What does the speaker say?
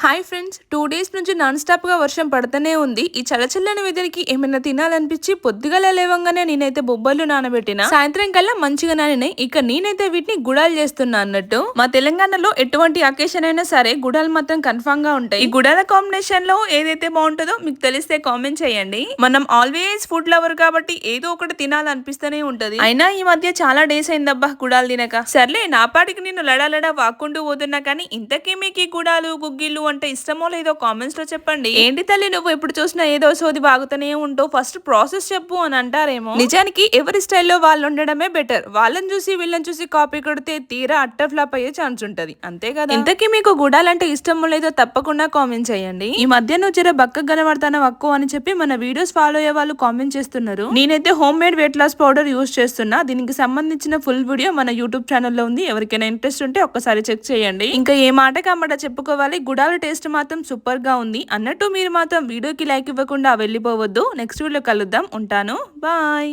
Hi friends, 2 days నుంచి non stop గా వర్షం పడుతూనే ఉంది. ఈ చల్లచల్లని వెదరికి ఏమైనా తినాలనిపించి పొద్దుగల లేవంగానే నేనైతే బొబ్బర్లు నానబెట్టిన. సాయంత్రం కల్లా మంచిగా నానినాయి. ఇక నేనైతే వీటిని గుడాలు చేస్తున్నా అన్నట్టు. మా తెలంగాణలో ఎటువంటి అకేషన్ అయినా సరే గుడాలు మాత్రం కన్ఫామ్ గా ఉంటాయి. ఈ గుడాల కాంబినేషన్ లో ఏదైతే బాగుంటుందో మీకు తెలిస్తే కామెంట్ చేయండి. మనం ఆల్వేస్ ఫుడ్ లవర్ కాబట్టి ఏదో ఒకటి తినాలనిపిస్తూనే ఉంటది. అయినా ఈ మధ్య చాలా డేస్ అయిందబ్బా గుడాలు తినక. సర్లే నా పాటికి నేను లడాలడా వాక్కుంటూ పోతున్నా, కానీ ఇంతకీ మీకు ఈ గుడాలు గుగ్గిళ్ళు అంటే ఇష్టమో లేదో కామెంట్స్ లో చెప్పండి. ఏంటి తల్లి నువ్వు ఎప్పుడు చూసినా ఏదో సోది బాగుతూనే ఉంటావు, ఫస్ట్ ప్రాసెస్ చెప్పు అని అంటారేమో. నిజానికి ఎవరి స్టైల్లో వాళ్ళు ఉండడమే బెటర్. వాళ్ళని చూసి వీళ్ళని చూసి కాపీ కొడితే తీరా అట్టర్ ఫ్లాప్ అయ్యే ఛాన్స్ ఉంటది, అంతే కదా. ఇంతకీ మీకు గుడాలంటే ఇష్టమో లేదో తప్పకుండా కామెంట్ చేయండి. ఈ మధ్య నువ్వు జర బక్క కనబడతాన వక్కు అని చెప్పి మన వీడియోస్ ఫాలో అయ్యే వాళ్ళు కామెంట్ చేస్తున్నారు. నేనైతే homemade weight loss powder use చేస్తున్నా. దీనికి సంబంధించిన ఫుల్ వీడియో మన యూట్యూబ్ ఛానల్లో ఉంది. ఎవరికైనా ఇంట్రెస్ట్ ఉంటే ఒక్కసారి చెక్ చేయండి. ఇంకా ఏ మాటకి అమ్మట చెప్పుకోవాలి, గుడాల టేస్ట్ మాత్రం సూపర్ గా ఉంది అన్నట్టు. మీరు మాత్రం వీడియోకి లైక్ ఇవ్వకుండా వెళ్ళిపోవద్దు. నెక్స్ట్ వీడియో కలుద్దాం. ఉంటాను, బాయ్.